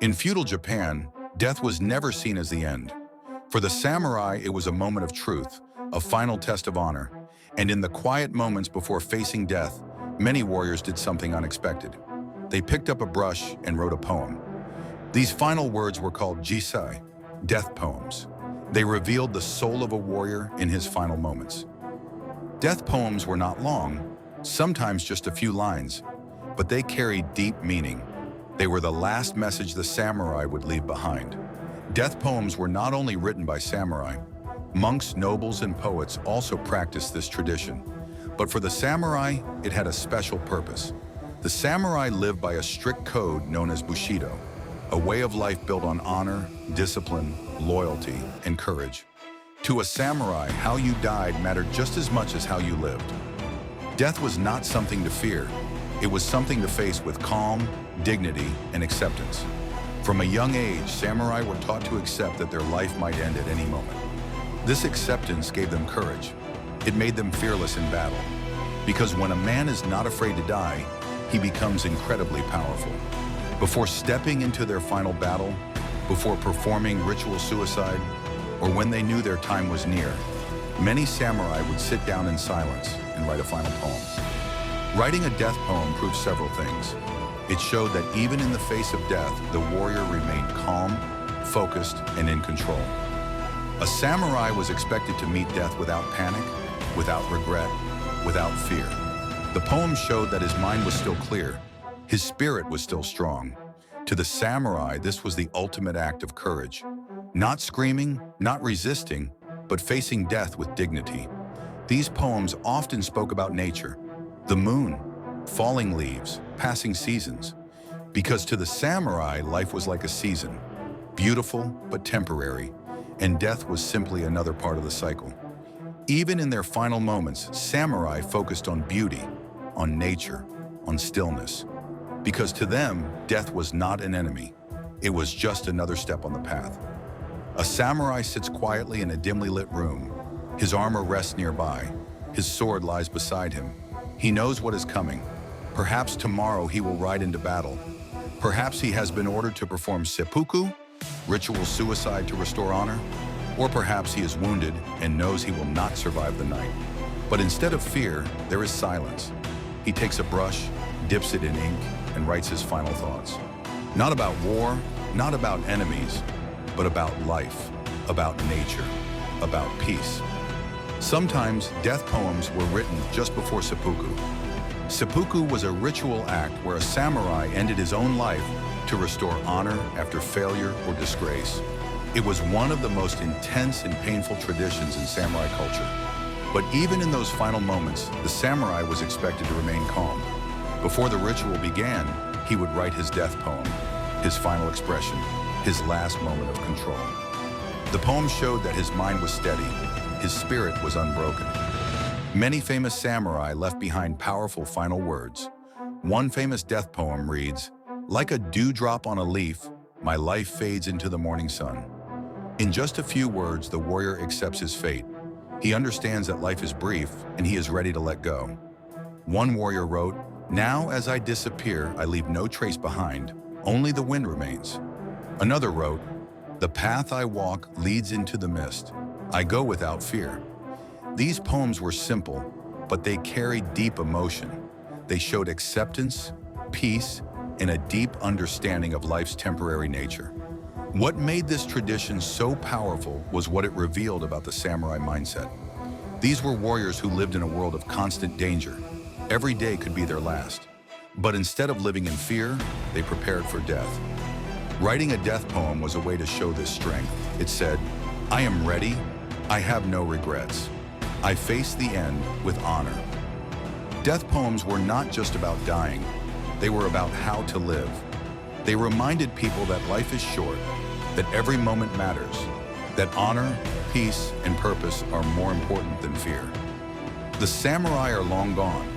In feudal Japan, death was never seen as the end. For the samurai, it was a moment of truth, a final test of honor. And in the quiet moments before facing death, many warriors did something unexpected. They picked up a brush and wrote a poem. These final words were called jisei, death poems. They revealed the soul of a warrior in his final moments. Death poems were not long, sometimes just a few lines, but they carried deep meaning. They were the last message the samurai would leave behind. Death poems were not only written by samurai. Monks, nobles, and poets also practiced this tradition. But for the samurai, it had a special purpose. The samurai lived by a strict code known as bushido, a way of life built on honor, discipline, loyalty, and courage. To a samurai, how you died mattered just as much as how you lived. Death was not something to fear. It was something to face with calm, dignity, and acceptance. From a young age, samurai were taught to accept that their life might end at any moment. This acceptance gave them courage. It made them fearless in battle. Because when a man is not afraid to die, he becomes incredibly powerful. Before stepping into their final battle, before performing ritual suicide, or when they knew their time was near, many samurai would sit down in silence and write a final poem. Writing a death poem proved several things. It showed that even in the face of death, the warrior remained calm, focused, and in control. A samurai was expected to meet death without panic, without regret, without fear. The poem showed that his mind was still clear. His spirit was still strong. To the samurai, this was the ultimate act of courage. Not screaming, not resisting, but facing death with dignity. These poems often spoke about nature, the moon, falling leaves, passing seasons. Because to the samurai, life was like a season, beautiful but temporary, and death was simply another part of the cycle. Even in their final moments, samurai focused on beauty, on nature, on stillness. Because to them, death was not an enemy. It was just another step on the path. A samurai sits quietly in a dimly lit room. His armor rests nearby. His sword lies beside him. He knows what is coming. Perhaps tomorrow he will ride into battle. Perhaps he has been ordered to perform seppuku, ritual suicide to restore honor. Or perhaps he is wounded and knows he will not survive the night. But instead of fear, there is silence. He takes a brush, dips it in ink, and writes his final thoughts. Not about war, not about enemies, but about life, about nature, about peace. Sometimes death poems were written just before seppuku. Seppuku was a ritual act where a samurai ended his own life to restore honor after failure or disgrace. It was one of the most intense and painful traditions in samurai culture. But even in those final moments, the samurai was expected to remain calm. Before the ritual began, he would write his death poem, his final expression, his last moment of control. The poem showed that his mind was steady, his spirit was unbroken. Many famous samurai left behind powerful final words. One famous death poem reads, "Like a dewdrop on a leaf, my life fades into the morning sun." In just a few words, the warrior accepts his fate. He understands that life is brief and he is ready to let go. One warrior wrote, "Now as I disappear, I leave no trace behind, only the wind remains." Another wrote, "The path I walk leads into the mist. I go without fear." These poems were simple, but they carried deep emotion. They showed acceptance, peace, and a deep understanding of life's temporary nature. What made this tradition so powerful was what it revealed about the samurai mindset. These were warriors who lived in a world of constant danger. Every day could be their last. But instead of living in fear, they prepared for death. Writing a death poem was a way to show this strength. It said, "I am ready. I have no regrets. I face the end with honor." Death poems were not just about dying. They were about how to live. They reminded people that life is short, that every moment matters, that honor, peace, and purpose are more important than fear. The samurai are long gone.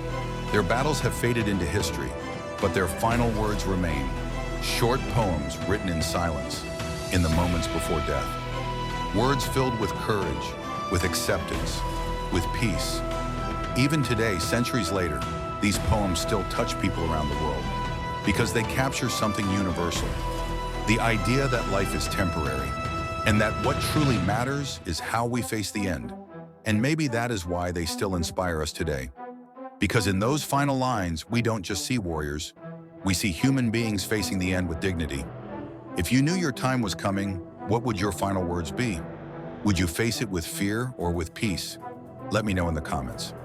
Their battles have faded into history, but their final words remain. Short poems written in silence, in the moments before death. Words filled with courage, with acceptance, with peace. Even today, centuries later, these poems still touch people around the world because they capture something universal. The idea that life is temporary, and that what truly matters is how we face the end. And maybe that is why they still inspire us today. Because in those final lines, we don't just see warriors, we see human beings facing the end with dignity. If you knew your time was coming, what would your final words be? Would you face it with fear or with peace? Let me know in the comments.